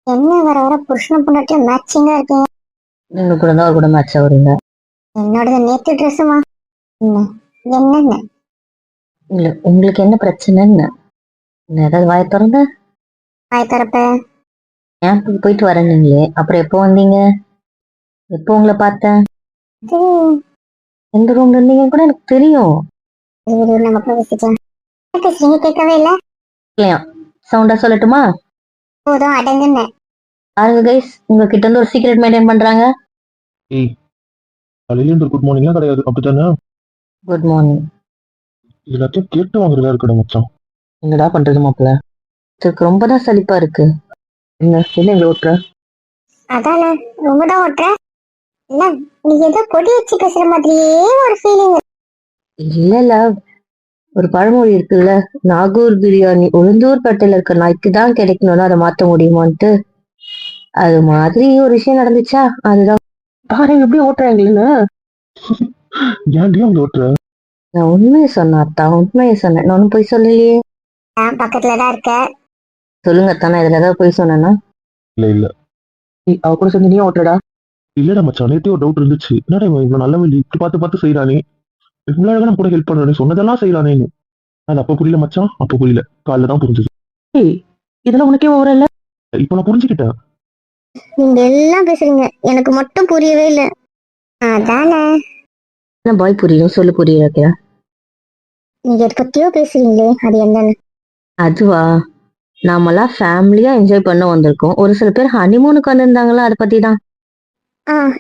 என்ன வர வர புருஷனை பொண்டாட்டியும் மேட்சிங்கா இருக்கீங்க. நீங்க கூட தான் அவர் கூட மேட்ச் ஆகுறீங்க. என்னோட நேத்து ட்ரெஸ்ஸுமா. என்ன என்னென்ன இல்ல உங்களுக்கு என்ன பிரச்சனைன்னு ஏதாவது வாய திறந்த வாய் திறப்ப? கேம்புக்கு போயிட்டு வரேன்னீங்களே, அப்புறம் எப்போ வந்தீங்க? எப்போ உங்களை பார்த்தேன்? இது எந்த ரூம்ல இருந்தீங்க கூட எனக்கு தெரியும். இது நம்ம பேசிக்கலாம். என்ன பேசுறீங்க கேட்கவே இல்ல. இல்லையா சவுண்டா சொல்லட்டுமா? போதும் அடங்குன்னு. பாருங்க கைஸ், உங்ககிட்ட இருந்து ஒரு சீக்ரெட் மெயின்டைன் பண்றாங்க. ஏய், காலையில இந்த குட் மார்னிங்லாம் கிடையாது, அப்படித்தானே? Good morning. எல்லாத்தையும் கேட்டு வாங்குறதா இருக்கணும் மச்சான். என்னடா பண்றது மாப்பிள்ள? இதுக்கு ரொம்ப தான் சலிப்பா இருக்கு. என்ன எங்களை ஓட்டுற? அதானே ரொம்ப தான் ஓட்டுற. இல்ல நீ ஏதோ கொடி வச்சு பேசுற மாதிரியே ஒரு ஃபீலிங். இல்ல ஒரு பழமொழி இருக்குல்ல, நாகூர் பிரியாணி உளுந்தூர் கட்டையில இருக்க நாய்க்கு தான் கிடைக்கணும்னா அதை மாத்த முடியுமான்ட்டு. அது மாதிரி ஒரு விஷயம் நடந்துச்சா, அதுதான். பாருங்க எப்படி ஓட்டுறாங்கன்னு. ஏன்டி அவங்க ஓட்டுற? நான் உண்மையை சொன்னாத்தான், உண்மையை சொன்னேன். நான் ஒன்னும் போய் சொல்லலையே. நான் பக்கத்துலதான் இருக்க. சொல்லுங்க தானே, இதுல ஏதாவது போய் சொன்னேன்னா? இல்ல இல்ல, அவ கூட சேர்ந்து நீ ஓட்டுறடா. இல்லடா மச்சான், நேத்தே ஒரு டவுட் இருந்துச்சு. என்னடா இவன் இவ்வளவு நல்ல வேலை இப்படி பார்த்து பார்த்து செய்யறானே, இவ்வளவு அழகா நம்ம கூட ஹெல்ப் பண்றானே, சொன்னதெல்லாம் செய்யறானேன்னு. அது அப்ப புரியல மச்சான், அப்ப புரியல, காலைல தான் புரிஞ்சது. இதெல்லாம் உனக்கே ஓவர இல்ல? இப்ப நான் புரிஞ்சுக்கிட்டேன். நீங்க எல்லாம் பேசுறீங்க, எனக்கு மட்டும் புரியவே இல்ல. அதானே என்ன பாய் புரியும், சொல்லு புரியுற. நீங்க எதை பத்தியோ பேசுறீங்களே, அது என்னன்னு? அதுவா, நாமெல்லாம் ஃபேமிலியா என்ஜாய் பண்ண வந்திருக்கோம். ஒரு சில பேர் ஹனிமூனுக்கு வந்திருந்தாங்களா, அதை பத்தி தான்.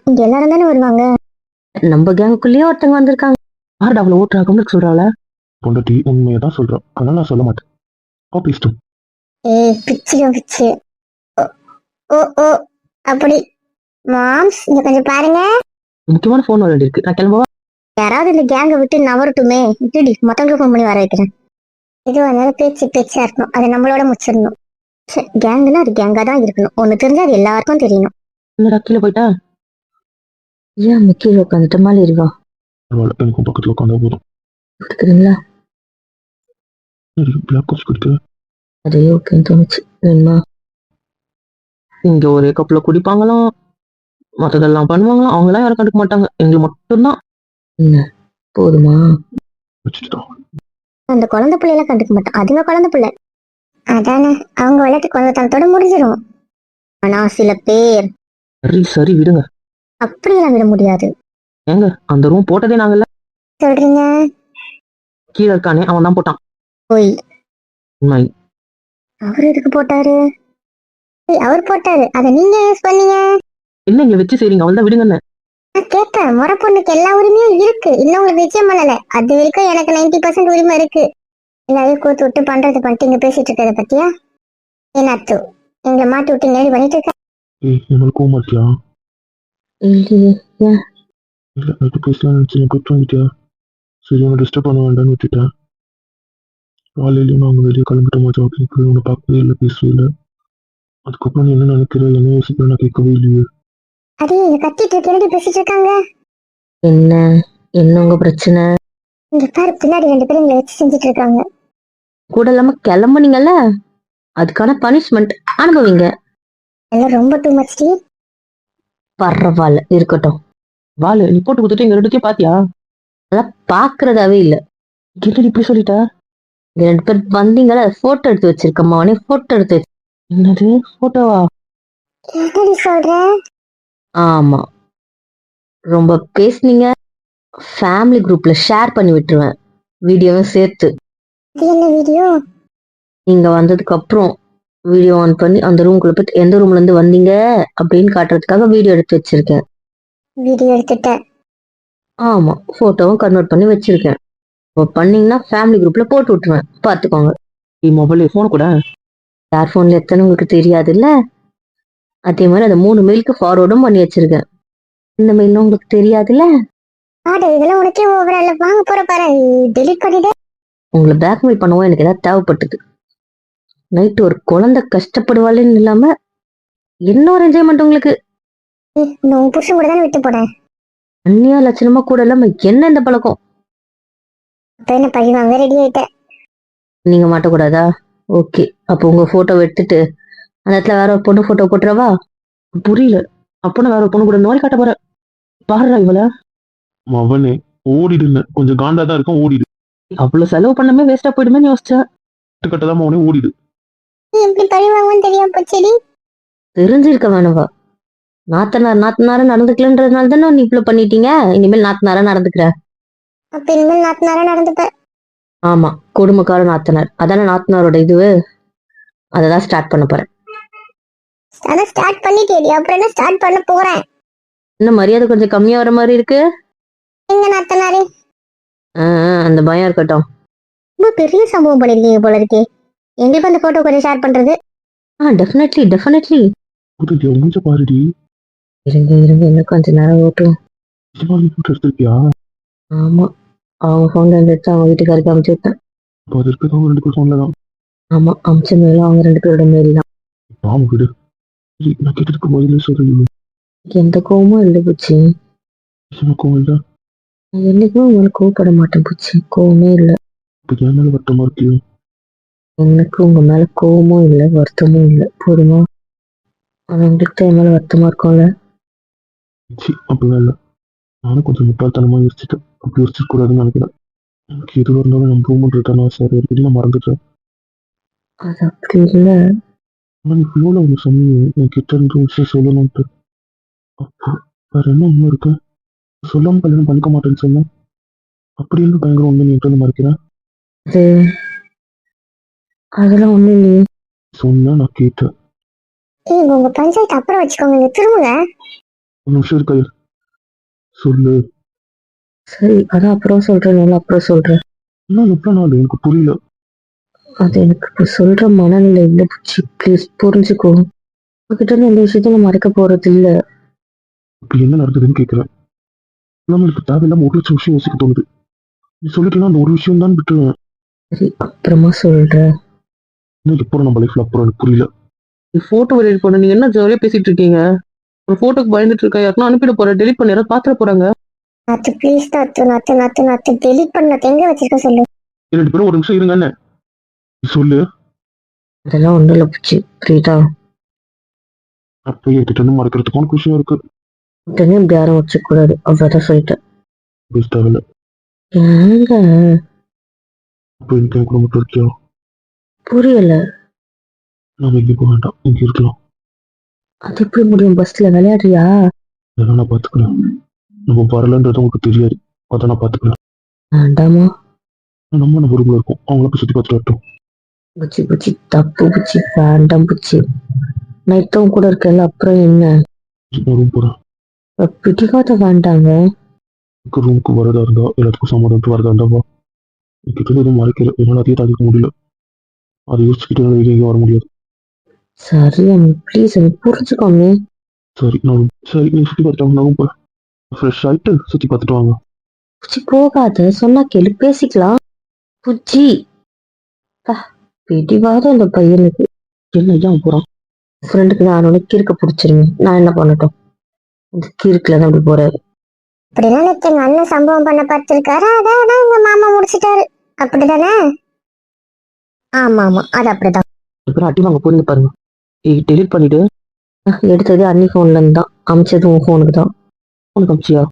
இங்க எல்லாரும் தானே வருவாங்க. நம்ம கேங்குக்குள்ளேயே ஒருத்தவங்க வந்திருக்காங்க. யாருடா அவளை ஓட்டுறாங்க சொல்றாள? பொண்டாட்டி உண்மையை தான் சொல்றான், அதனால நான் சொல்ல மாட்டேன். இஷ்டம். பிச்சிடும் பிச்சு. ஓ ஓ அப்படி. மாம்ஸ் இங்க கொஞ்சம் பாருங்க. முக்கியமான போன் வர இருக்கு, நான் கிளம்பவா? யாராவது இந்த கேங்கை விட்டு நவரட்டுமே. விட்டுடி, மத்தவங்களுக்கு ஃபோன் பண்ணி வர வைக்கிறேன். இது அதனால பேச்சா இருக்கணும், அதை நம்மளோட முடிச்சிடணும். கேங்குன்னா அது கேங்கா தான் இருக்கணும். ஒண்ணு தெரிஞ்சா அது எல்லாருக்கும் தெரியணும். என்னடா கீழே போயிட்டா? ஏன் கீழே உட்காந்துட்ட மாதிரி இருக்கா? பரவாயில்ல, எனக்கும் பக்கத்துல உட்காந்தா போதும். எடுத்துக்கிறீங்களா? பிளாக் காஃபி குடிக்க. அதே ஓகேன்னு தோணுச்சு. வேணுமா? இங்க ஒரே கப்புல குடிப்பாங்களாம், மற்றதெல்லாம் பண்ணுவாங்களாம். அவங்க எல்லாம் யாரும் கண்டுக்க மாட்டாங்க, எங்களுக்கு மட்டும்தான். என்ன போதுமா? வச்சுட்டான். அந்த குழந்தை பிள்ளையெல்லாம் கண்டுக்க மாட்டான், அதுங்க குழந்தை பிள்ளை. அதானே அவங்க விளையாட்டு குழந்தைத்தனத்தோட முடிஞ்சிடும். ஆனா சில பேர் சரி சரி விடுங்க. அப்படியெல்லாம் விட முடியாது. ஏங்க அந்த ரூம் போட்டதே நாங்கல்ல. சொல்றீங்க? கீழே இருக்கானே அவன் தான் போட்டான். போய் உண்மை. அவர் எதுக்கு போட்டாரு? அவர் போட்டாரு, அதை நீங்க யூஸ் பண்ணீங்க. என்ன இங்க வச்சு செய்றீங்க? அவள் தான் விடுங்கன்னு நான் கேட்டேன். முறை பொண்ணுக்கு எல்லா உரிமையும் இருக்கு, இன்னும் உங்களுக்கு நிச்சயம் பண்ணல. அது வரைக்கும் எனக்கு 90% உரிமை இருக்கு. எல்லாரையும் கூத்து விட்டு பண்றது பண்ணிட்டு இங்க பேசிட்டு இருக்கிறத பத்தியா? ஏன்னாத்து எங்களை மாட்டி விட்டு நேடி பண்ணிட்டு இருக்க. என்னால கோவமா இருக்கியா? இல்லையே. ஏன்? இல்ல, நைட்டு பேசலாம்னு நினைச்சு போய் தூங்கிட்டியா? சரி, உன்னை டிஸ்டர்ப் பண்ண வேண்டாம்னு விட்டுட்டேன். காலையிலயும் நான் அவங்க வெளியே கிளம்பிட்டோமா ஜாக்கிங், உன்னை பார்க்கவே இல்லை, பேசவே இல்லை. அதுக்கப்புறம் நீ என்ன நினைக்கிற, என்ன யோசிக்கிற, நான் கேட்கவே இல்லையே. அதே இங்க கத்திட்டு இருக்க பேசிட்டு இருக்காங்க. என்ன என்ன உங்க பிரச்சனை? இங்க பாரு, பின்னாடி 2 பேரும் இங்க வச்சு செஞ்சுட்டு இருக்காங்க. கூட இல்லாம கிளம்புனீங்கல்ல, அதுக்கான பனிஷ்மெண்ட் அனுபவிங்க. எல்லாம் ரொம்ப டூ மச் டி. பரவாயில்ல இருக்கட்டும். வாழு, நீ போட்டு கொடுத்துட்டு எங்க 2 பாத்தியா? அதான் பாக்குறதாவே இல்ல. கேட்டு இப்படி சொல்லிட்டா? 2 பேர் வந்தீங்களா, போட்டோ எடுத்து வச்சிருக்கம்மா. உடனே போட்டோ எடுத்து வச்சு. என்னது போட்டோவா? என்னடி சொல்ற? ஆமா, ரொம்ப பேசுனீங்க. ஃபேமிலி குரூப்ல ஷேர் பண்ணி விட்டுருவேன், வீடியோவும் சேர்த்து. இது என்ன வீடியோ? நீங்க வந்ததுக்கு அப்புறம் வீடியோ ஆன் பண்ணி அந்த ரூம்குள்ள போய் எந்த ரூம்ல இருந்து வந்தீங்க அப்படின்னு காட்டுறதுக்காக வீடியோ எடுத்து வச்சிருக்கேன். வீடியோ எடுத்துட்டேன். ஆமா, போட்டோவும் கன்வெர்ட் பண்ணி வச்சிருக்கேன். இப்போ பண்ணீங்கன்னா ஃபேமிலி குரூப்ல போட்டு விட்டுருவேன், பாத்துக்கோங்க. மொபைல் போன் கூட யார் போன்ல எத்தனை உங்களுக்கு தெரியாது இல்ல. அதே மாதிரி அந்த 3 மெயிலுக்கு ஃபார்வர்டும் பண்ணி வச்சிருக்கேன். இந்த மெயில் உங்களுக்கு தெரியாதுல்ல. இதெல்லாம் உனக்கே ஓவரா இல்ல. வாங்க போற பாரு, டெலிட் பண்ணிடு. உங்களை பேக்மெயில் பண்ணவும் எனக்கு ஏதாவது தேவைப்பட்டது. நைட்டு ஒரு குழந்தை கஷ்டப்படுவாள்னு இல்லாம என்ன ஒரு என்ஜாய்மெண்ட் உங்களுக்கு. நான் புருஷன் கூட தானே விட்டு போனேன். அந்நியா லட்சணமா கூட இல்லாம என்ன இந்த பழக்கம்? அப்ப என்ன பழி வாங்க ரெடி ஆயிட்டேன். நீங்க மாட்டக்கூடாதா? ஓகே, அப்போ உங்க போட்டோ எடுத்துட்டு அந்த இடத்துல வேற ஒரு பொண்ணு போட்டோ போட்டுறவா? புரியல. அப்ப நான் வேற ஒரு பொண்ணு கூட இந்த மாதிரி காட்ட போறேன். பாருடா இவள. அவனே ஓடிடுன்னு கொஞ்சம் காண்டா தான் இருக்கும், ஓடிடு. அவ்வளவு செலவு பண்ணமே வேஸ்டா போயிடுமேன்னு யோசிச்சேன். கட்டதான் அவனே ஓடிடு. நீ எப்படி பழி வாங்குவேன்னு தெரியாம போச்சேடி. தெரிஞ்சிருக்க வேணவா? நாத்தனார் நாத்தனாரா நடந்துக்கலன்றதுனால தானே நீ இவ்வளவு பண்ணிட்டீங்க. இனிமேல் நாத்தனாரா நடந்துக்கிற. அப்ப இனிமேல் நாத்தனாரா நடந்துப்ப. ஆமா, கொடுமைக்கார நாத்தனார். அதானே நாத்தனாரோட இதுவு. அததான் ஸ்டார்ட் பண்ண போறேன். அதான் ஸ்டார்ட் பண்ணிட்டேடி, அப்புறம் என்ன ஸ்டார்ட் பண்ண போறேன். இன்னும் மரியாதை கொஞ்சம் கம்மியா வர மாதிரி இருக்கு. எங்க நாத்தனாரே? அந்த பயம் இருக்கட்டும். ரொம்ப பெரிய சம்பவம் பண்ணிருக்கீங்க போல இருக்கே. எங்களுக்கு அந்த போட்டோ கொஞ்சம் ஷேர் பண்றது. Definitely definitely. புதுக்கே மூஞ்ச பாருடி. இருங்க இருங்க, இன்னும் கொஞ்ச நேரம் ஓட்டும். நிஜமாவே போட்டோ எடுத்திருக்கியா? ஆமா, அவங்க போன்ல இருந்து எடுத்து அவங்க வீட்டுக்காருக்கு அமுச்சு விட்டேன். அப்போ அது இருக்கிறவங்க 2 பேர் ஃபோன்ல தான். ஆமா, அமிச்ச மேல அவங்க 2 பேரோட மேல் தான். பாவம் விடு. சரி, நான் கேட்டதுக்கு முதல்ல சொல்றீங்க. எந்த கோவமும் இல்லை பூச்சி. கோவம் இல்ல. நான் என்னைக்குமே உங்களுக்கு கோவப்பட மாட்டேன் பூச்சி. கோவமே இல்லை. இப்ப என் மேல வருத்தமா இருக்கு. எனக்கு உங்க மேல கோவமும் இல்லை, வருத்தமும் இல்லை. போதுமா? ஆனா உங்களுக்கு தான் என் மேல வருத்தமா இருக்கும்ல. சி, அப்படிலாம் இல்ல. நானும் கொஞ்சம் முட்டாள்தனமா யோசிச்சுட்டேன். அப்படி யோசிச்சிருக்க கூடாதுன்னு நினைக்கிறேன். எனக்கு எதுவாக இருந்தாலும் நம்ம ரூம்ன்றத நான் சார் வரைக்கும் நான் மறந்துட்டேன். அது அப்படி இல்லை. ஆனா நீ ஃப்ளோல ஒன்று சொன்னீங்க, என் கிட்ட இருந்து ஒரு விஷயம் சொல்லணும்ட்டு. அப்போ வேற என்ன ஒன்றும் இருக்கு? சொல்லாம கல்யாணம் பண்ணிக்க மாட்டேன்னு சொன்னேன். அப்படி இருந்து பயங்கர ஒன்று நீ என்கிட்ட மறைக்கிறேன். அது அதெல்லாம் ஒண்ணும் இல்லையே. சொன்னா நான் கேட்டேன். ஏய், உங்க பஞ்சாயத்து அப்புறம் வச்சுக்கோங்க, இங்க திரும்புங்க. ஒரு நிமிஷம் இருக்கா? சொல்லு. சரி, அதான் அப்புறம் சொல்றேன். அப்புறம் சொல்றேன். இன்னும் எவ்வளோ நாள் எனக்கு புரியல. அது எனக்கு இப்ப சொல்ற மனநிலை இல்லை பூச்சி. ப்ளீஸ் புரிஞ்சுக்கோ. உங்ககிட்ட இருந்து எந்த விஷயத்தையும் நான் மறைக்க போறது இல்ல. இப்ப என்ன நடக்குதுன்னு கேட்கிறேன். நம்மளுக்கு தேவையில்லாம 1,00,000 விஷயம் யோசிக்க தோணுது. நீ சொல்லிட்டீங்கன்னா அந்த ஒரு விஷயம் தான் விட்டுருவேன். சரி, அப்புறமா சொல்றேன். இன்னும் எப்போ நம்ம லைஃப்ல அப்புறம் எனக்கு புரியல. நீ போட்டோ எடிட் பண்ண நீங்க என்ன ஜாலியா பேசிட்டு இருக்கீங்க? ஒரு போட்டோக்கு பயந்துட்டு இருக்கா? யாருக்கும் அனுப்பிட போற, டெலிட் பண்ணி யாராவது பாத்துட போறாங்க. நாத்து ப்ளீஸ், நாத்து டெலிட் பண்ணது எங்க வச்சிருக்க சொல்லு. 2 பேரும் ஒரு நிமிஷம் இருங்க. என்ன நீ சொல்லு. அதெல்லாம் ஒண்ணும் இல்ல பூச்சி. புரியுதா? அப்போ என்கிட்ட இருந்து மறைக்கிறதுக்கு உனக்கு விஷயம் இருக்கு. உடனே இப்படி யாரும் வச்சுக்க கூடாது. அவ்வளவுதான் சொல்லிட்டேன். பேச தேவையில்ல. ஏங்க அப்போ எனக்கு என் கூட மட்டும் இருக்கியா? புரியல. நாம இங்கே போக வேண்டாம், இங்கே இருக்கலாம். அது எப்படி முடியும்? பஸ்ல விளையாடுறியா? அதெல்லாம் நான் பாத்துக்கிறேன். நம்ம வரலன்றது உங்களுக்கு தெரியாது. அதை நான் பாத்துக்கிறேன். வேண்டாமா நம்ம ரூம்ல இருக்கோம், அவங்கள போய் சுத்தி பார்த்துட்டு வரட்டும். பூச்சி பூச்சி, தப்பு பூச்சி. வேண்டாம் பூச்சி. நான் இப்பவும் கூட இருக்கேன்ல, அப்புறம் என்ன? நான் ரூம் போறேன். பிடிக்காத வேண்டாங்க. ரூமுக்கு வரதா இருந்தா எல்லாத்துக்கும் சமாதானத்து வரதா இருந்தா வா. என்கிட்ட எதுவும் மறைக்கல, என்னால அதையே தாண்டிக்க முடியல. அதை யோசிச்சுக்கிட்டு எங்கேயும் வர முடியாது. சரி அம்மி, ப்ளீஸ் அம்மி, புரிஞ்சுக்கோங்க. சரி சரி, நீ சுத்தி பார்த்துட்டு நான் போறேன். ஃப்ரெஷ் ஆயிட்டு சுத்தி பார்த்துட்டு வாங்க. புச்சி போகாத, சொன்னா கேளு, பேசிக்கலாம். புச்சி பிடிவாத அந்த பையனுக்கு. என்ன ஏன் போறான்? ஃப்ரெண்டுக்கு நான் உனக்கு கிறுக்க பிடிச்சிருங்க. நான் என்ன பண்ணட்டும்? அந்த கிறுக்குல தான் அப்படி போறாரு. அப்படின்னா நேத்து எங்க அண்ணன் சம்பவம் பண்ண பார்த்திருக்காரு, அதான் எங்க மாமா முடிச்சிட்டாரு. அப்படிதானே? ஆமா, அது அப்படிதான். அப்புறம் அடி வாங்க போறீங்க பாருங்க. டெலிட் பண்ணிட்டு எடுத்தது அன்னி போன்ல இருந்து தான், அமிச்சது உன் போனுக்கு தான். உனக்கு அமிச்சியா?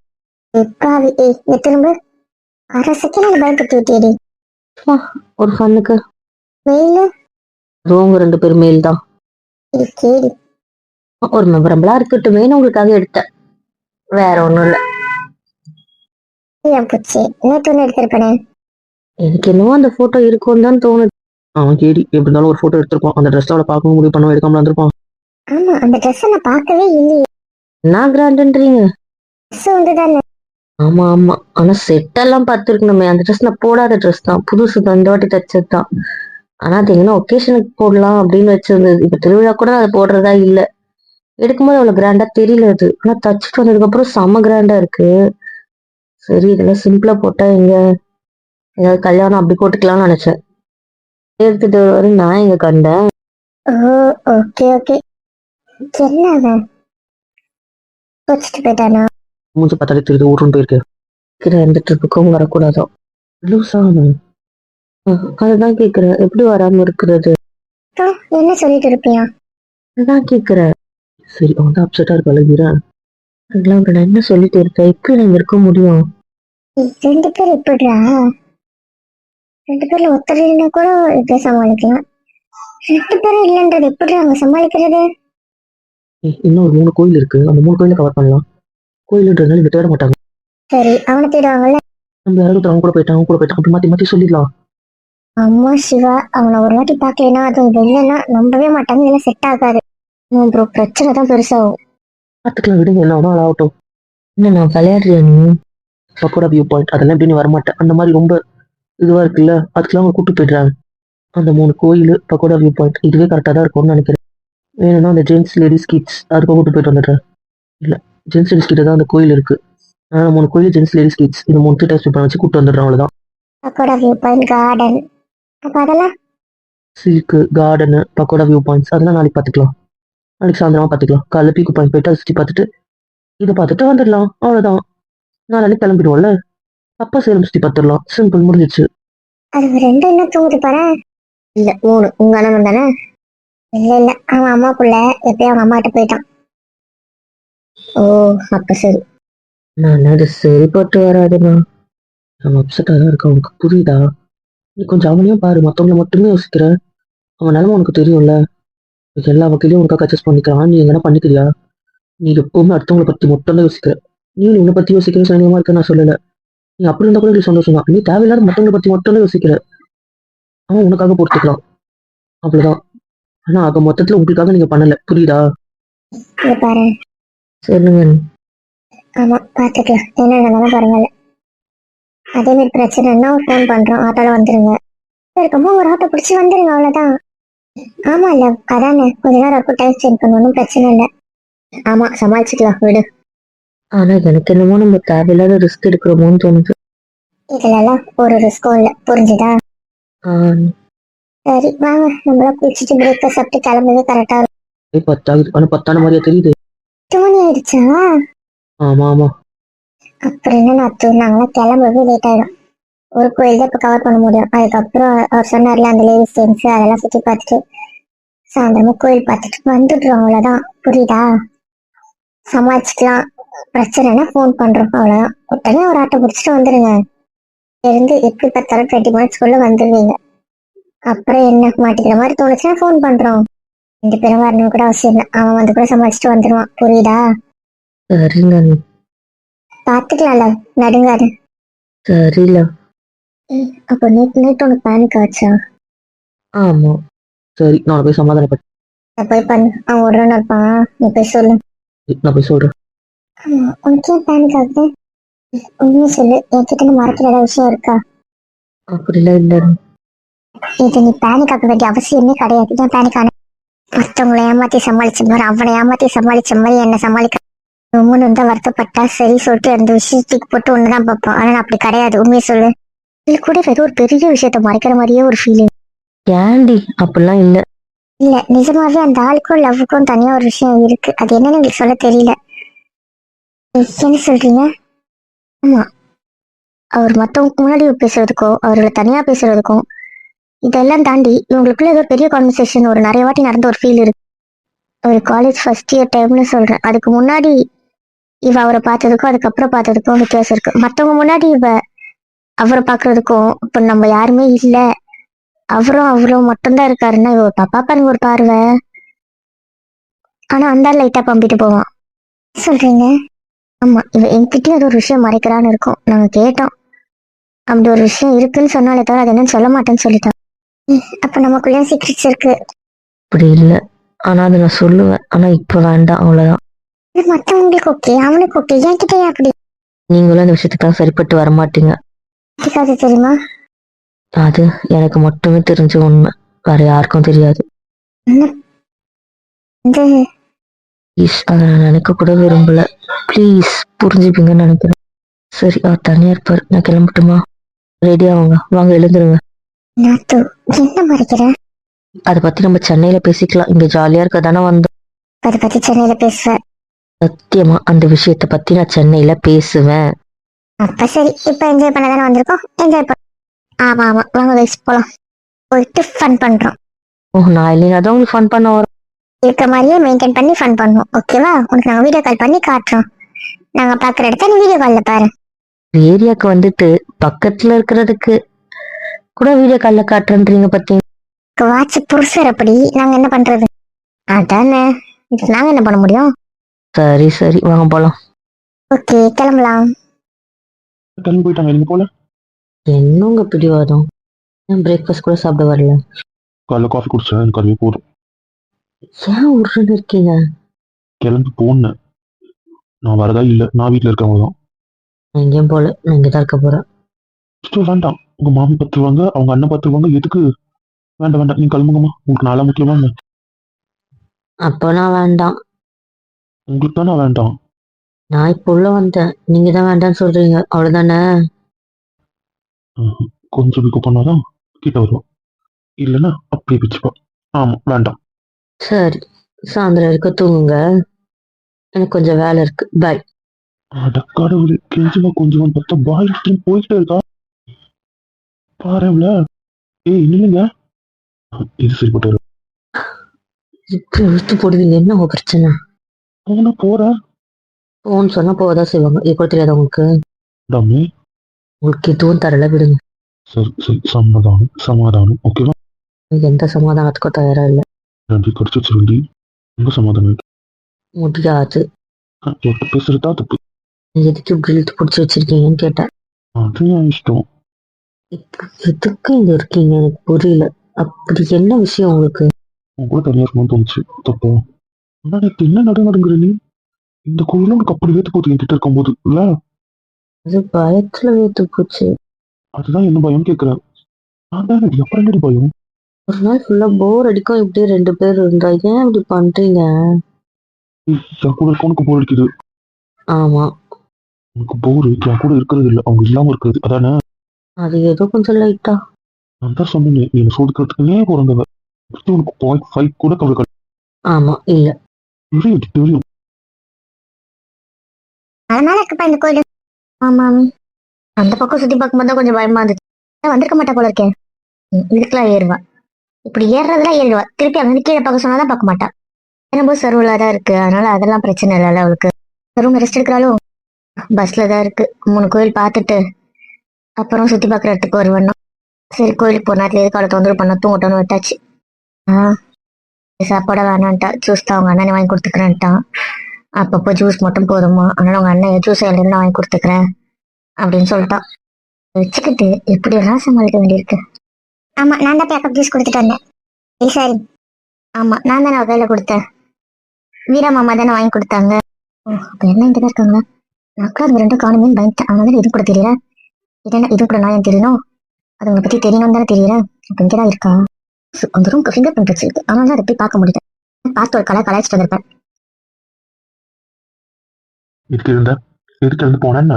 எப்பாவி, நீ திரும்ப அரை செகண்ட் பயன்படுத்தி விட்டியடி. ஒரு ஃபன்னுக்கு. மெயிலு அவங்க 2 பேரும் மேல் தான். கேடி. ஒரு மெமரபிளா இருக்கட்டுமேனு உங்களுக்காக எடுத்தேன். வேற ஒண்ணும் இல்ல. ஏன் பூச்சி, நேற்று ஒன்று எடுத்திருப்பேனே. எனக்கு என்னவோ அந்த போட்டோ இருக்கும்னு தான் தோணுது. அவன் கேடி எப்படி இருந்தாலும் ஒரு போட்டோ எடுத்திருப்பான். அந்த ட்ரெஸ் அவளை பார்க்கவும் முடிவு பண்ண எடுக்காம இருந்திருப்பான். ஆமா, அந்த ட்ரெஸ் நான் பார்க்கவே இல்லையே. என்ன கிராண்டுன்றீங்க? ட்ரெஸ் ஒன்றுதானே. ஆமா ஆமா, ஆனா செட் எல்லாம் பார்த்துருக்கணுமே. அந்த ட்ரெஸ் நான் போடாத ட்ரெஸ் தான், புதுசு தான், இந்த வாட்டி தச்சது தான். ஆனா அது எங்கன்னா ஒகேஷனுக்கு போடலாம் அப்படின்னு வச்சிருந்தது. இப்ப திருவிழா கூட அதை போடுறதா இல்ல. எடுக்கும்போது அவ்வளவு கிராண்டா தெரியல அது. ஆனா தச்சுட்டு வந்ததுக்கு அப்புறம் செம்ம கிராண்டா இருக்கு. சரி, இதெல்லாம் சிம்பிளா போட்டா எங்க ஏதாவது கல்யாணம் அப்படி போட்டுக்கலாம்னு நினைச்சேன். எடுத்துட்டு வர நான் எங்க கண்டேன். ஓ, ஓகே. என்ன அவன் வச்சுட்டு போயிட்டானா? மூஞ்சி பார்த்தாலே தெரியுது ஊருன்னு போயிருக்கு. எந்த ட்ரிப்புக்கும் வரக்கூடாதோ. லூசா? அதுதான் கேக்குறேன், எப்படி வராம இருக்கிறது? என்ன சொல்லிட்டு இருப்பியா? அதான் கேக்குறேன். சரி அவன் தான் அப்செட்டா இருக்க அழகிறேன். அதெல்லாம் அவரை நான் என்ன சொல்லிட்டு இருக்கேன், எப்படி நாங்க இருக்க முடியும்? ரெண்டு பேர் எப்படிடா? ரெண்டு பேர்ல ஒருத்தர் இல்லைன்னா கூட இப்படி சமாளிக்கலாம். ரெண்டு பேரும் இல்லைன்றது எப்படி அவங்க சமாளிக்கிறது? இன்னும் ஒரு 3 கோயில் இருக்கு, அந்த 3 கோயில கவர் பண்ணலாம். கோயிலுன்றதுனால இங்க தேட மாட்டாங்க. சரி, அவனை தேடுவாங்கல்ல. நம்ம யாராவது அவங்க கூட போயிட்டான் அவங்க கூட போயிட்டான் அப்படி மாத்தி மாத்தி சொல்லிடலாம். அம்மா சிவா, அவனை ஒரு வாட்டி பார்க்கலன்னா அது வெளிலன்னா நம்பவே மாட்டாங்க, இல்லை செட் ஆகாது. ப்ரோ, பிரச்சனை தான் பெருசாகும். பார்த்துக்கலாம் விடுங்க, என்ன வேணா ஆகட்டும். என்ன நான் விளையாடுறியா நீ? பக்கோடா வியூ பாயிண்ட் அதெல்லாம் எப்படி நீ வரமாட்டேன், அந்த மாதிரி ரொம்ப இதுவா இருக்குல்ல, அதுக்கெல்லாம் அவங்க கூட்டு போயிடுறாங்க. அந்த 3 கோயில் பக்கோடா வியூ பாயிண்ட் இதுவே கரெக்டாக தான் இருக்கும்னு நினைக்கிறேன். வேணும்னா அந்த ஜென்ஸ் லேடிஸ் கிட்ஸ் அதுக்கு கூட்டு போயிட்டு வந்துடுறேன். இல்லை, ஜென்ஸ் லேடிஸ் கிட்ட தான் அந்த கோயில் இருக்கு. ஆனால் 3 கோயில் ஜென்ஸ் லேடிஸ் கிட்ஸ் இந்த 3 கிட்ட பண்ண வச்சு கூட்டு வந்துடுறேன், அவ்வளோதான். பக்கோடா வியூ பாயிண்ட், கார்டன், அப்ப அதெல்லாம் silk garden pakoda view points அதெல்லாம் நாளைக்கு பார்த்துக்கலாம். நாளைக்கு சாயந்தரமா பார்த்துக்கலாம். காலைல பீக்கு பாயிண்ட் போயிட்டு அதை சுற்றி பார்த்துட்டு இதை பார்த்துட்டு வந்துடலாம், அவ்வளோதான். நாளைக்கு கிளம்பிடுவோம்ல, அப்பா சேலம் சுற்றி பார்த்துடலாம், சிம்பிள், முடிஞ்சிச்சு. அது ரெண்டு என்ன தூங்குது பாரு. இல்ல 3, உங்க அண்ணன் தானே? இல்ல அவன் அம்மா புள்ள எப்பயும் அவங்க அம்மா கிட்ட போயிட்டான். ஓ, அப்ப சரி. நான் அது சரிப்பட்டு வராதுண்ணா. அவன் அப்செட்டாக தான் இருக்கான், உனக்கு புரியுதா? நீ கொஞ்சம் அவனையும் பாரு, மற்றவங்கள மட்டுமே யோசிக்கிற. அவன் நிலம உனக்கு தெரியும்ல, எல்லா வகையிலையும் உனக்காக அட்ஜஸ்ட் பண்ணிக்கிறான். நீ எங்கன்னா பண்ணிக்கிறியா? நீ எப்பவுமே அடுத்தவங்களை பத்தி மட்டும் தான் யோசிக்கிற. நீ உன்னை பத்தி யோசிக்கிற சனியமா இருக்க நான் சொல்லல. நீ அப்படி இருந்தா கூட நீ சந்தோஷம் தான். நீ தேவையில்லாத மற்றவங்களை பத்தி மட்டும் தான் யோசிக்கிற. அவன் உனக்காக பொறுத்துக்கலாம், அவ்வளவுதான். ஆனா ஆக மொத்தத்துல உங்களுக்காக நீங்க பண்ணல, புரியுதா? இங்க பாரு. சொல்லுங்க. ஆமா, பாத்துக்கலாம், என்ன நடந்தாலும் பரவாயில்ல. அதே மாதிரி பிரச்சனைன்னா ஃபோன் பண்றோம், ஆட்டோல வந்துருங்க. இருக்கும்போது ஒரு ஆட்டோ பிடிச்சி வந்துருங்க, அவ்வளவுதான். ஆமா இல்ல, அதானே, கொஞ்ச நேரம் இருக்கும், டைம் ஸ்பெண்ட் பண்ணணும், பிரச்சனை இல்லை. ஆமா, சமாளிச்சுக்கலாம், விடு. ஆனா எனக்கு என்னமோ நம்ம தேவையில்லாத ரிஸ்க் எடுக்கிறோமோன்னு தோணுது. இதுல எல்லாம் ஒரு ரிஸ்கும் இல்ல, புரிஞ்சுதா? ஆஹ் சரி வாங்க, நம்மள குளிச்சுட்டு பிரேக்ஃபாஸ்ட் சாப்பிட்டு கிளம்புறது கரெக்டா இருக்கும். 10 ஆகுது, ஆனா 10 மாதிரியா தெரியுது. 8 மணி ஆயிடுச்சா? ஆமா ஆமா. அப்புறம் என்ன நாத்து, நாங்களாம் கிளம்புறது லேட் ஆயிடும். ஒரு கோயில் தான் இப்ப கவர் பண்ண முடியும். அதுக்கப்புறம் அவர் சொன்னார்ல அந்த லேடிஸ் ஜென்ஸ் அதெல்லாம் சுத்தி பார்த்துட்டு சாயந்தரமா கோயில் பார்த்துட்டு வந்துடுறோம், அவ்வளவுதான். புரியுதா? சமாளிச்சுக்கலாம். பிரச்சனைனா ஃபோன் பண்றோம், அவ்வளவுதான். உடனே ஒரு ஆட்டோ பிடிச்சிட்டு வந்துடுங்க. இருந்து எப்படி பார்த்தாலும் 20 மினிட்ஸ்க்குள்ள வந்துடுவீங்க. அப்புறம் என்ன மாட்டிக்கிற மாதிரி தோணுச்சுன்னா ஃபோன் பண்றோம். 2 பேரும் வரணும் கூட அவசியம் இல்லை, அவன் வந்து கூட சமாளிச்சுட்டு வந்துடுவான், புரியுதா? சரிங்க. பாத்துக்கலாம்ல, நடுங்காது. சரில. அப்போ நேற்று நைட் உனக்கு பேனிக் ஆச்சா? ஆமா. சரி, நான் போய் சமாதானப்பட்டு நான் போய் பண்ணு, அவன் உடனே இருப்பான், நீ போய் சொல்லு. நான் போய் சொல்றேன். ஆமா, உனக்கு ஏன் பேனிக் ஆகுது? உண்மையை சொல்லு, என்கிட்ட மறைக்கிற ஏதாவது விஷயம் இருக்கா? அப்படிலாம் இல்லை. இது நீ பேனிக் ஆக வேண்டிய அவசியமே கிடையாது. ஏன் பேனிக் ஆன? மற்றவங்களை ஏமாத்தி சமாளிச்ச மாதிரி அவனை ஏமாத்தி சமாளிச்ச மாதிரி என்ன சமாளிக்க உண்மைன்னு இருந்தா வருத்தப்பட்டா சரி சொல்லிட்டு அந்த விஷயத்துக்கு போட்டு ஒண்ணுதான் பார்ப்போம். ஆனா நான் அப்படி கிடையாது, உண்மையை சொல்லு. இது கூட ஏதோ ஒரு பெரிய விஷயத்த மறைக்கிற மாதிரியே ஒரு ஃபீலிங். ஏண்டி அப்படிலாம் இல்லை. இல்ல, நிஜமாவே அந்த ஆளுக்கும் லவ்வுக்கும் தனியா ஒரு விஷயம் இருக்கு. அது என்னன்னு உங்களுக்கு சொல்ல தெரியல. என்ன சொல்றீங்க? ஆமா, அவர் மத்தவங்க முன்னாடி பேசுறதுக்கோ அவர்களை தனியா பேசுறதுக்கும் இதெல்லாம் தாண்டி இவங்களுக்குள்ள ஏதோ பெரிய கான்வர்சேஷன் ஒரு நிறைய வாட்டி நடந்த ஒரு ஃபீல் இருக்கு. ஒரு காலேஜ் ஃபர்ஸ்ட் இயர் டைம்னு சொல்றேன். அதுக்கு முன்னாடி இவ அவரை பார்த்ததுக்கும் அதுக்கப்புறம் பார்த்ததுக்கும் வித்தியாசம் இருக்கு. மத்தவங்க முன்னாடி இவ அவரை பாக்குறதுக்கும் இப்ப நம்ம யாருமே இல்ல, அவரும் மட்டும்தான் இருக்காருன்னா இவ பாப்பா பாருங்க ஒரு பார்வை. ஆனா அந்த லைட்டா பம்பிட்டு போவான். சொல்றீங்க? ஆமா, இவ என்கிட்டயும் அது ஒரு விஷயம் மறைக்கிறான்னு இருக்கும். நாங்க கேட்டோம், அப்படி ஒரு விஷயம் இருக்குன்னு சொன்னாலே தவிர அது என்னன்னு சொல்ல மாட்டேன்னு சொல்லிட்டான். அப்ப நமக்குள்ளேயும் சீக்ரெட்ஸ் இருக்கு. அப்படி இல்லை, ஆனா அதை நான் சொல்லுவேன். ஆனா இப்ப வேண்டாம், அவ்வளவுதான். இது மத்தவங்களுக்கு ஓகே, அவனுக்கு ஓகே, என்கிட்ட ஏன் அப்படி? நீங்களும் அந்த விஷயத்துக்கெல்லாம் சரிப்பட்டு வரமாட்டீங்க. அது தெரியுமா? அது எனக்கு மட்டுமே தெரிஞ்ச உண்மை, வேற யாருக்கும் தெரியாது. என்ன இந்த ப்ளீஸ், அதை நான் நினைக்க கூட விரும்பல. ப்ளீஸ் புரிஞ்சுப்பீங்கன்னு நினைக்கிறேன். சரி, அவர் தனியா இருப்பார், நான் கிளம்பட்டுமா? ரெடி ஆகுங்க, வாங்க எழுந்துருங்க. நாத்து, என்ன மறைக்கிற? அதை பத்தி நம்ம சென்னையில பேசிக்கலாம், இங்க ஜாலியா இருக்க தானே வந்தோம். அதை பத்தி சென்னையில பேசுவேன். சத்தியமா அந்த விஷயத்த பத்தி நான் சென்னையில பேசுவேன். அப்ப சரி, இப்ப என்ஜாய் பண்ண தானே வந்திருக்கோம், என்ஜாய் பண்ண. ஆமா வாங்க கைஸ் போலாம். போயிட்டு ஃபன் பண்றோம். ஓ, நான் இல்லைன்னா தான் உங்களுக்கு ஃபன் பண்ண வரும். இருக்க மாதிரியே மெயின்டைன் பண்ணி ஃபன் பண்ணுவோம். ஓகேவா? உனக்கு நாங்க வீடியோ கால் பண்ணி காட்டுறோம். நாங்க பாக்குற இடத்த நீ வீடியோ கால்ல பாரு. ஏரியாக்கு வந்துட்டு பக்கத்துல இருக்கிறதுக்கு கூட வீடியோ கால்ல காட்டுறேன்றீங்க பாத்தீங்க. வாட்ச் புருஷர் அப்படி நாங்க என்ன பண்றது? அதானே, இதுக்கு நாங்க என்ன பண்ண முடியும்? சரி சரி வாங்க போலாம். ஓகே, கிளம்பலாம். கிளம்பி போயிட்டாங்க, நீங்க போல. என்ன உங்க பிடிவாதம்? ஏன் பிரேக்ஃபாஸ்ட் கூட சாப்பிட வரல? காலைல காஃபி குடிச்சேன், எனக்கு அதுவே போதும். ஏன் உருன்னு இருக்கீங்க? கிளம்பி போனேன். நான் வரதா இல்லை, நான் வீட்டில் இருக்கவங்க தான். நான் எங்கேயும் போல, நான் இங்கதான் இருக்க போறேன். வேண்டாம், உங்க மாமி பார்த்துருவாங்க, அவங்க அண்ணன் பார்த்துருவாங்க, எதுக்கு? வேண்டாம் வேண்டாம், நீங்க கிளம்புங்கம்மா. உங்களுக்கு நாளா முக்கியமா என்ன? அப்போ நான் வேண்டாம். உங்களுக்கு தான் நான் வேண்டாம். நான் இப்போ உள்ள வந்தேன், நீங்க தான் வேண்டாம்னு சொல்றீங்க, அவ்வளவுதானே? கொஞ்சம் பிக்கப் பண்ணாதான் கிட்ட வருவோம், இல்லைன்னா அப்படியே பிச்சுப்பா. ஆமா, வேண்டாம். சரி, சாயந்தரம் வரைக்கும் தூங்குங்க, எனக்கு கொஞ்சம் வேலை இருக்கு. பாய். அட கடவுளே, கெஞ்சுமா கொஞ்சம் பார்த்தா பாய் போயிட்டே இருக்கா பாருல. ஏய் நில்லுங்க, இது சரிப்பட்டு வரும். இப்படி இழுத்து போடுவீங்க, என்ன உங்க பிரச்சனை? போனா போறேன். போன்னு சொன்னா போகதான் செய்வாங்க, இப்போ தெரியாத உங்களுக்கு? டாமே, உங்களுக்கு எதுவும் தரல, விடுங்க. சரி சரி, சமாதானம் சமாதானம், ஓகேவா? நீங்க எந்த சமாதானத்துக்கும் தயாரா இல்லை. நன்றி, கடிச்சு சொல்லி எங்க சமாதானம்? முடியாது. என்கிட்ட பேசுறதா தப்பு. நீங்க எதுக்கு இப்படி இழுத்து பிடிச்சி வச்சிருக்கீங்கன்னு கேட்டேன். அது என் இஷ்டம். இப்போ எதுக்கு இங்க இருக்கீங்க எனக்கு புரியல. அப்படி என்ன விஷயம் உங்களுக்கு? உன் கூட தனியா இருக்கணும்னு தோணுச்சு, தப்பா? ஆனா எனக்கு என்ன நடங்குற நீ? இந்த கோயிலும் உனக்கு அப்படி வேத்து போகுது என்கிட்ட இருக்கும்போது, இல்ல? அது பயத்துல வேத்து போச்சு. அதுதான் என்ன பயம் கேட்கிறேன். நான் தான் எப்ப என்னடி பயம்? ஒரு நாள் ஃபுல்லா போர் அடிக்கும், இப்படியே 2 பேர் இருந்தா ஏன் இப்படி பண்றீங்க? என் கூட இருக்க உனக்கு போர் அடிக்குது. ஆமா, உனக்கு போர் என் கூட இருக்கிறது இல்லை, அவங்க இல்லாம இருக்கிறது, அதானே? அது ஏதோ கொஞ்சம் லைட்டா. நான் தான் சொன்னேன், நீ என்ன சோதிக்கிறதுக்குன்னே பிறந்தவ. உனக்கு 0.5 கூட கவலை கிடையாது. ஆமா, இல்ல. தெரியும். அதனால இருக்குப்பா இந்த கோயில். ஆமா, அந்த பக்கம் சுத்தி பார்க்கும்போது தான் கொஞ்சம் பயமா இருந்துச்சு. வந்திருக்க மாட்டா போல இருக்கேன். இதுக்கெல்லாம் ஏறுவா, இப்படி ஏறுறதுலாம் ஏறுவா. திருப்பி அங்க கீழே பார்க்க சொன்னாதான் பார்க்க மாட்டா. ரொம்ப சர்வலா தான் இருக்கு, அதனால அதெல்லாம் பிரச்சனை இல்லைல்ல அவளுக்கு. ரூம் ரெஸ்ட் எடுக்கிறாலும் பஸ்ல தான் இருக்கு. 3 கோயில் பார்த்துட்டு அப்புறம் சுத்தி பார்க்குற இடத்துக்கு வருவேன்னா. சரி, கோயிலுக்கு போன நேரத்துல எதுக்கு அவளை தொந்தரவு பண்ண, தூங்கட்டோன்னு விட்டாச்சு. சாப்பாட வேணான்ட்டா, ஜூஸ் தான் அவங்க அண்ணனை வாங்கி கொடுத்துக்கிறேன்ட்டான். அப்பப்போ ஜூஸ் மட்டும் போதுமா, அதனால அவங்க அண்ணன் ஜூஸ் நான் வாங்கி கொடுத்துக்கிறேன் அப்படின்னு சொல்லிட்டான். வச்சுக்கிட்டு எப்படி எல்லாம் சமாளிக்க வேண்டியிருக்கு. ஆமா, நான் தான் பேக்கப் ஜூஸ் கொடுத்துட்டு வந்தேன். சரி, ஆமா நான் தானே கையில கொடுத்தேன். வீரா மாமா தானே வாங்கி கொடுத்தாங்க. அப்ப என்ன இங்கதான் இருக்காங்களா? நான் அது 2 காணுமேன்னு பயந்துட்டேன். அதனால இது கூட தெரியல. இதென்ன இது கூட நான் ஏன் தெரியணும்? அது உங்களை பத்தி தெரியணும்னு தானே தெரியல. இப்ப இங்கதான் இருக்கா. அந்த ரூம்க்கு ஃபிங்கர் பிரிண்ட் வச்சிருக்கு, அதனால அதை போய் பார்க்க முடியல. பார்த்து ஒரு கலாய்ச்சிட்டு வந்திருப்பேன். எதுக்கு இருந்து போனேன்னு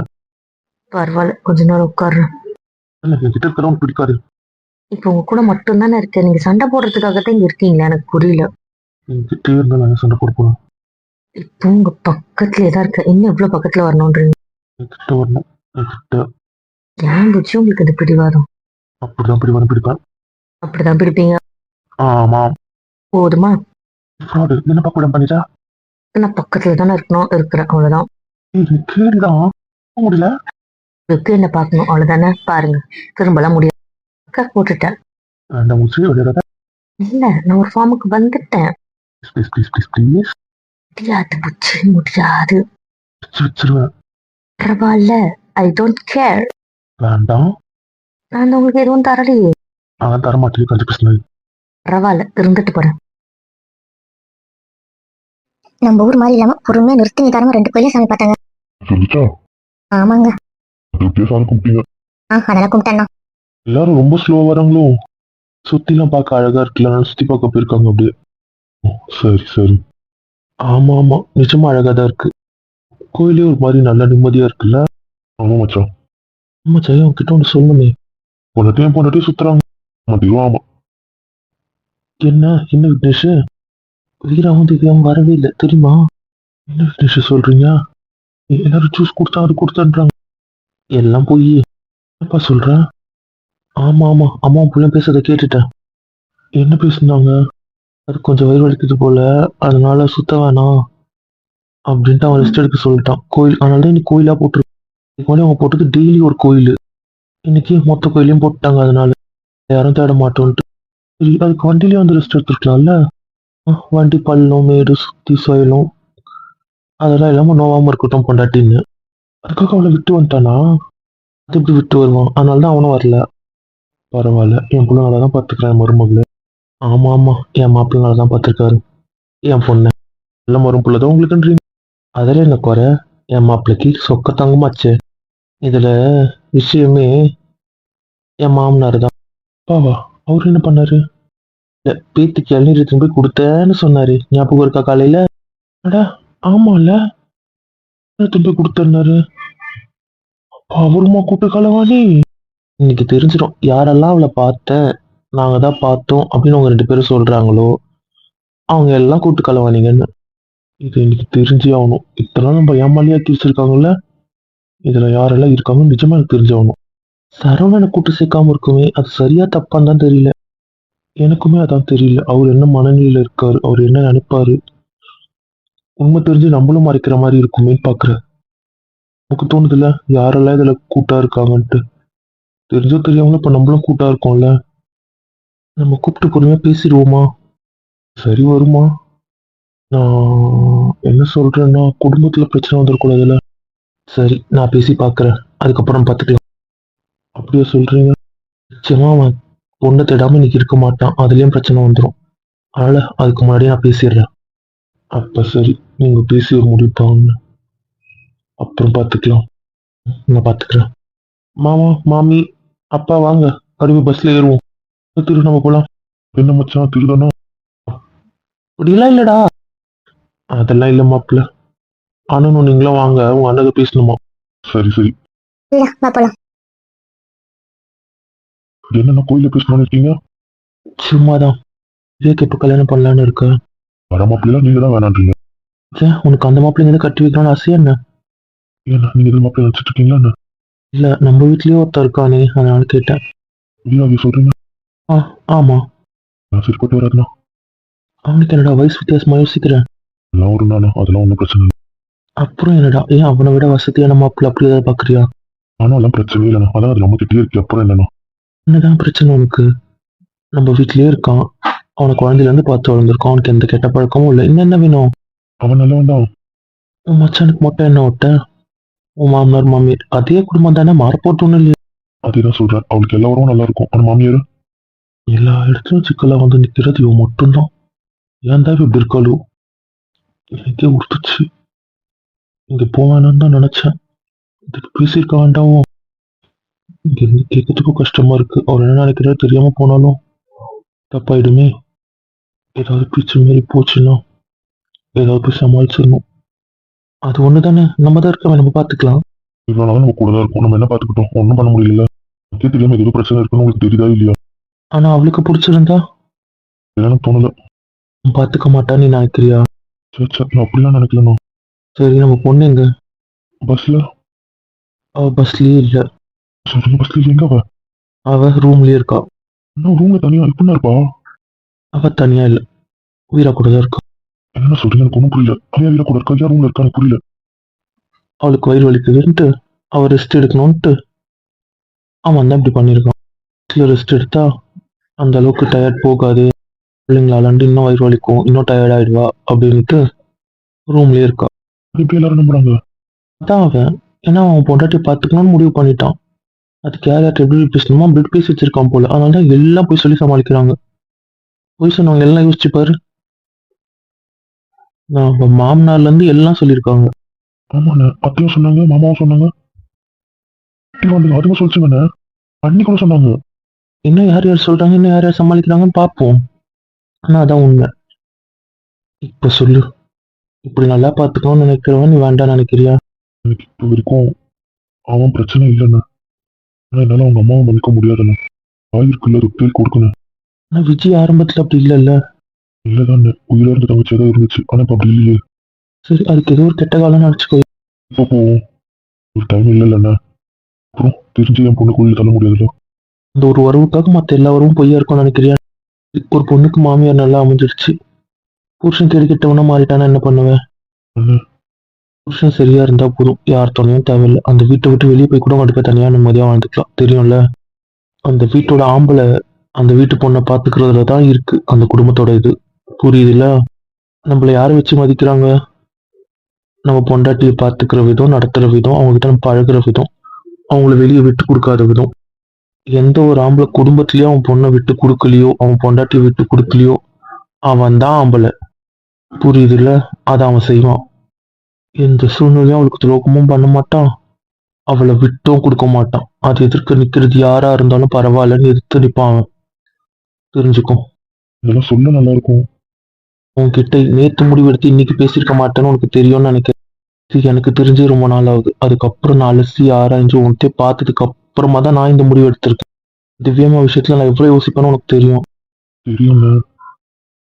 பரவாயில்ல, கொஞ்ச நேரம் உட்கார்றேன். என்கிட்ட இருக்கிறவங்க பிடிக்காது. இப்போ உங்க கூட மட்டும் தானே இருக்கேன், நீங்க சண்டை போடுறதுக்காகத்தான் இங்க இருக்கீங்களா? எனக்கு புரியல. என்கிட்டே இருந்தா நான் சண்டை போட போறேன். இப்போ உங்க பக்கத்துலயே தான் இருக்க, இன்னும் எவ்வளவு பக்கத்துல வரணும்ன்றீங்க? என்கிட்ட வரணும், என்கிட்ட. ஏன் புச்சு உங்களுக்கு இந்த பிடிவாதம்? அப்படிதான் பிடிவாதம் பிடிப்பேன். அப்படிதான் பிடிப்பீங்க. ஆமா. போதுமா? ஃப்ராடு என்ன பக்கம் பண்ணிட்டா? நான் பக்கத்துல தானே இருக்கணும், இருக்கிறேன், அவ்வளவுதான். கேளுதான் முடியல. இதுக்கு என்ன பார்க்கணும், அவ்வளவுதானே? பாருங்க, திரும்பலாம் முடியாது. போட்டுட்டேன். இல்ல, நான் ஒரு ஃபார்முக்கு வந்துட்டேன். முடியாது புச்சு, முடியாது. பரவாயில்ல, ஐ டோன்ட் கேர். வேண்டாம், நான் உங்களுக்கு எதுவும் தரலையே. அதான் தரமாட்டேன், கொஞ்சம் பிரச்சனை. பரவாயில்ல, இருந்துட்டு போறேன். நம்ம ஊர் மாதிரி இல்லாம பொறுமையா நிறுத்தி நிதானமா 2 கோயிலையும் சாமி பார்த்தாங்க. ஆமாங்க, அதெல்லாம் கும்பிட்டேன்னா. எல்லாரும் ரொம்ப ஸ்லோவா வராங்களோ? சுத்தி எல்லாம் பார்க்க அழகா இருக்குல்ல, சுத்தி பார்க்க போயிருக்காங்க அப்படியே. சரி சரி, ஆமா ஆமா, நிஜமா அழகா தான் இருக்கு. கோயிலே ஒரு மாதிரி நல்ல நிம்மதியா இருக்குல்ல. ஆமா மச்சான். ஆமா ஜெயா, அவன்கிட்ட ஒன்று சொல்லணுமே. பொண்ணட்டையும் சுத்துறாங்க. ஆமா. என்ன என்ன விக்னேஷ்? வீராவும் திவ்யாவும் வரவே இல்லை தெரியுமா? என்ன விக்னேஷ் சொல்றீங்க? எல்லாரும் ஜூஸ் கொடுத்தா அது கொடுத்தான்றாங்க. எல்லாம் போய் என்னப்பா சொல்ற? ஆமா ஆமா, அம்மா புள்ள பேசுறத கேட்டுட்டேன். என்ன பேசுனாங்க? அது கொஞ்சம் வயிறு வலிக்குது போல, அதனால சுத்த வேணாம் அப்படின்ட்டு அவன் ரெஸ்ட் எடுக்க சொல்லிட்டான். கோயில் அதனால தான் இன்னைக்கு கோயிலா போட்டிருக்கு. இதுக்கு முன்னாடி அவங்க போட்டது டெய்லி ஒரு கோயில். இன்னைக்கு மொத்த கோயிலையும் போட்டுட்டாங்க. அதனால யாரும் தேட மாட்டோம்ட்டு. சரி, அதுக்கு வண்டியிலேயே வந்து ரெஸ்ட் எடுத்துருக்கலாம்ல. வண்டி பள்ளம் மேடு சுத்தி சுயலும் அதெல்லாம் இல்லாம நோவாம இருக்கட்டும் பொண்டாட்டின்னு. அதுக்காக அவளை விட்டு வந்துட்டானா? அது எப்படி விட்டு வருவான்? அதனால தான் அவனும் வரல. பரவாயில்ல, என் பிள்ளை நல்லா தான் பார்த்துக்கிறேன் என் மருமகளை. ஆமா ஆமா, என் மாப்பிள்ளை நல்லா தான் பார்த்துருக்காரு என் பொண்ணை. நல்ல மருமப்புள்ள தான் உங்களுக்குன்றீங்க. அதில் என்ன குறை? என் மாப்பிள்ளைக்கு சொக்க தங்கமாச்சு. இதுல விஷயமே என் மாமனார் தான். பாவா, அவரு என்ன பண்ணாரு? இல்ல, பேத்திக்கு இளநீர் எடுத்துன்னு போய் கொடுத்தேன்னு சொன்னாரு. ஞாபகம் இருக்கா காலையில? அடா, ஆமால, எடுத்துன்னு போய் கொடுத்தேன்னாரு. அவருமா கூட்டு கலவாணி. இன்னைக்கு தெரிஞ்சிடும் யாரெல்லாம் அவளை பார்த்தேன், நாங்க தான் பார்த்தோம் அப்படின்னு அவங்க 2 பேரும் சொல்றாங்களோ அவங்க எல்லாம் கூட்டு கலவாணிங்கன்னு. இது இன்னைக்கு தெரிஞ்சே ஆகணும். இத்தனை நம்ம ஏமாலியா தீர்ச்சிருக்காங்கல்ல, இதுல யாரெல்லாம் இருக்காங்கன்னு நிஜமா எனக்கு தெரிஞ்சாகணும். சரவணனை கூட்டு சேர்க்காம இருக்குமே, அது சரியா தப்பான்னு தான் தெரியல. எனக்குமே அதான் தெரியல. அவர் என்ன மனநிலையில இருக்காரு, அவர் என்ன நினைப்பாரு. உண்மை தெரிஞ்சு நம்மளும் மறைக்கிற மாதிரி இருக்குமே பாக்குறேன். எனக்கு தோணுதுல யாரெல்லாம் இதுல கூட்டா இருக்காங்கன்ட்டு. தெரிஞ்சோ தெரியாமல இப்ப நம்மளும் கூட்டா இருக்கோம்ல. நம்ம கூப்பிட்டு பொறுமையா பேசிடுவோமா? சரி வருமா? நான் என்ன சொல்றேன்னா, குடும்பத்துல பிரச்சனை வந்துடக்கூடாதுல்ல. சரி, நான் பேசி பாக்குறேன், அதுக்கப்புறம் பாத்துக்கலாம். அப்படியே சொல்றீங்க? நிச்சயமா அவன் பொண்ணை தேடாம இன்னைக்கு இருக்க மாட்டான், அதுலயும் பிரச்சனை வந்துடும். அதனால அதுக்கு முன்னாடியே நான் பேசிடுறேன். அப்ப சரி, நீங்க பேசி ஒரு முடிவு பாருங்க, அப்புறம் பாத்துக்கலாம். நான் பாத்துக்கிறேன். மாமா, மாமி, அப்பா வாங்க, கருவி பஸ்ல ஏறுவோம். திரு நம்ம போலாம். என்ன மச்சான், திருதானா? அப்படிலாம் இல்லடா. அதெல்லாம் இல்ல மாப்பிள்ள. அண்ணனும் நீங்களும் வாங்க, உங்க அண்ணன் பேசணுமா? சரி சரி. இல்ல வா போலாம். என்னென்ன கோயில பேசணும்னு இருக்கீங்க? சும்மாதான். விவேக் எப்ப கல்யாணம் பண்ணலான்னு இருக்க? வர மாப்பிள்ளலாம் நீங்க தான் வேணான்றீங்க. ஏன், உனக்கு அந்த மாப்பிள்ளைங்க கட்டி வைக்கணும்னு ஆசையா என்ன? ஏன்னா நீங்க எதுவும் மாப்பிள்ளை நினைச்சிட்டு இருக்கீங்களா என்ன? இல்ல, நம்ம வீட்லயே ஒருத்தர் இருக்கானே, அதனால கேட்டேன். நீங்க சொல்றீங்க? ஆ, ஆமா. நான் சரிப்பட்டு வராதுண்ணா. அவனுக்கு என்னடா வயசு வித்தியாசமா யோசிக்கிறேன். எல்லாம் ஒரு நாளும் அதெல்லாம் ஒன்றும் பிரச்சனை இல்லை. அப்புறம் என்னடா, ஏன் அவனை விட வசதியான மாப்பிள்ளை அப்படி ஏதாவது பாக்குறியா? ஆனா அதெல்லாம் பிரச்சனை இல்லைண்ணா, அதான் அது நம்ம கிட்டே இருக்கு. அப்புறம் என்னண்ணா? என்னதான் பிரச்சனை உனக்கு? நம்ம வீட்லயே இருக்கான், அவனை குழந்தையில இருந்து பார்த்து வளர்ந்துருக்கான், அவனுக்கு எந்த கெட்ட பழக்கமும் இல்லை. இன்னும் என்ன வேணும்? அவன் நல்லவன் தான். உன் மச்சானுக்கு மட்டும் என்ன விட்ட? உன் மாமனார் மாமியார் அதே குடும்பம் தானே, மாறப்போட்டு ஒன்றும் இல்லையா? அதேதான் சொல்றேன், அவளுக்கு எல்லா உறவும் நல்லா இருக்கும். ஆனா மாமியார் எல்லா இடத்துலயும் சிக்கலா வந்து நிக்கிறது இவன் மட்டும்தான். ஏன் தான் இப்படி இருக்காளோ? எனக்கே உறுத்துச்சு. இங்க போவேணும்னு தான் நினைச்சேன். இதுக்கு பேசியிருக்க வேண்டாமோ? இங்க இருந்து கேட்கறதுக்கும் கஷ்டமா இருக்கு. அவர் என்ன நினைக்கிறாரு தெரியாம போனாலும் தப்பாயிடுமே. ஏதாவது பிரச்சனை மாரி போச்சுன்னா ஏதாவது போய் சமாளிச்சிடணும். அது ஒண்ணு தானே, நம்ம தான் இருக்கவே, நம்ம பாத்துக்கலாம். இவ்வளவு நாள் நம்ம கூட தான் இருக்கோம், நம்ம என்ன பாத்துக்கிட்டோம்? ஒன்றும் பண்ண முடியல. எனக்கே தெரியாம ஏதோ பிரச்சனை இருக்குன்னு உங்களுக்கு தெரியுதா இல்லையா? ஆனா அவளுக்கு பிடிச்சிருந்தா எனக்கு தோணல. பாத்துக்க மாட்டான்னு நீ நினைக்கிறியா? சரி சரி, நான் அப்படிலாம் நினைக்கலண்ணா. சரி, நம்ம பொண்ணு எங்க? பஸ்ல. அவ பஸ்லயே இல்ல. சொல்லுங்க, பஸ்ல எங்க அவ? அவ ரூம்லயே இருக்கா. இன்னும் ரூம்ல தனியா எப்படின்னா இருப்பா? அவ தனியா இல்ல, வீரா கூட தான் இருக்கா. என்ன சொல்றீங்க, எனக்கு ஒன்றும் புரியல. அவ வீரா கூட இருக்கா, யார் ரூம்ல இருக்கா? எனக்கு புரியல. அவளுக்கு வயிறு வலிக்குதுன்ட்டு அவ ரெஸ்ட் எடுக்கணும்ட்டு அவன் தான் இப்படி பண்ணியிருக்கான். ரெஸ்ட் எடுத்தா அந்த அளவுக்கு டயர்ட் போகாது, பிள்ளைங்களாலண்டு இன்னும் வயிறு வலிக்கும், இன்னும் டயர்ட் ஆயிடுவா அப்படின்ட்டு ரூம்லயே இருக்கா. இப்ப எல்லாரும் நம்புறாங்க. அதான் அவன், ஏன்னா அவன் பொண்டாட்டி பார்த்துக்கணும்னு முடிவு பண்ணிட்டான். அதுக்கு யார் யார்ட்ட எப்படி பேசணுமோ அப்படி பேசி வச்சிருக்கான் போல. அதனால தான் எல்லாம் போய் சொல்லி சமாளிக்கிறாங்க. போய் சொன்னவங்க எல்லாம் யோசிச்சு பாரு. நான் மாமனார்ல இருந்து எல்லாம் சொல்லியிருக்காங்க. ஆமாண்ணே, அத்தையும் சொன்னாங்க, மாமாவும் சொன்னாங்க. அதுவும் சொல்லிச்சுங்கண்ணே, அண்ணி கூட சொன்னாங்க. இன்னும் யார் யார் சொல்றாங்க, இன்னும் யார் யார் சமாளிக்கிறாங்கன்னு பார்ப்போம். ஆனா அதான் உண்மை. இப்ப சொல்லு, இப்படி நல்லா பார்த்துக்கணும்னு நினைக்கிறவன் நீ வேண்டாம் நினைக்கிறியா? எனக்கு இப்போ வரைக்கும் அவன் பிரச்சனை இல்லைண்ணே. ஆனா என்னால அவங்க அம்மாவை மன்னிக்க முடியாதுண்ணே. ஆயிருக்குள்ள ரிப்பேர் கொடுக்கணும். ஆனா விஜய் ஆரம்பத்துல அப்படி இல்லைல்ல. இல்லதாண்ணே, உயிரா இருந்த தங்கச்சியா தான் இருந்துச்சு. ஆனா இப்ப அப்படி இல்லையே. சரி, அதுக்கு ஏதோ ஒரு கெட்ட காலம் நினைச்சுக்கோ. இப்போ போவோம், ஒரு டைம் இல்லைல்லண்ணே. அப்புறம் தெரிஞ்சு என் பொண்ணு கோயில் தள்ள முடியாதுல்ல. அந்த ஒரு உறவுக்காக மற்ற எல்லா உறவும் பொய்யா இருக்கும்னு நினைக்கிறியா? ஒரு பொண்ணுக்கு மாமியார் நல்லா அமைஞ்சிடுச்சு. புருஷன் கெடுக்கிட்டவனா மாறிட்டானா என்ன பண்ணுவேன்? புருஷன் சரியா இருந்தா போதும், யார் துணையும் தேவையில்லை. அந்த வீட்டை விட்டு வெளியே போய் கூட அடுக்க தனியா நிம்மதியா வாழ்ந்துக்கலாம். தெரியும்ல, அந்த வீட்டோட ஆம்பளை அந்த வீட்டு பொண்ணை பாத்துக்கிறதுல தான் இருக்கு அந்த குடும்பத்தோட இது. புரியுதுல்ல? நம்மள யாரை வச்சு மதிக்கிறாங்க? நம்ம பொண்டாட்டியை பார்த்துக்கிற விதம், நடத்துற விதம், அவங்க கிட்ட நம்ம பழகுற விதம், அவங்கள வெளியே விட்டு கொடுக்காத விதம். எந்த ஒரு ஆம்பளை குடும்பத்திலயோ அவன் பொண்ணை விட்டு கொடுக்கலையோ, அவன் பொண்டாட்டியை விட்டு கொடுக்கலையோ, அவன் தான் ஆம்பளை. புரியுதுல்ல? அதை அவன் செய்வான். எந்த சூழ்நிலையும் அவளுக்கு துரோகமும் பண்ண மாட்டான், அவளை விட்டும் கொடுக்க மாட்டான். அது எதிர்க்க நிக்கிறது யாரா இருந்தாலும் பரவாயில்லன்னு எதிர்த்து நிற்பான் அவன். தெரிஞ்சுக்கும். இதெல்லாம் சொல்ல நல்லா இருக்கும். உன்கிட்ட நேத்து முடிவெடுத்து இன்னைக்கு பேசியிருக்க மாட்டேன்னு உனக்கு தெரியும்னு நினைக்கிறேன். இது எனக்கு தெரிஞ்சு ரொம்ப நாள் ஆகுது. அதுக்கப்புறம் நான் அலசி ஆராய்ஞ்சு உன்கிட்ட பார்த்ததுக்கு அப்புறமா தான் நான் இந்த முடிவு எடுத்திருக்கேன். திவ்யம்மா விஷயத்துல நான் எவ்வளவு யோசிப்பேன்னு உனக்கு தெரியும். தெரியுங்க.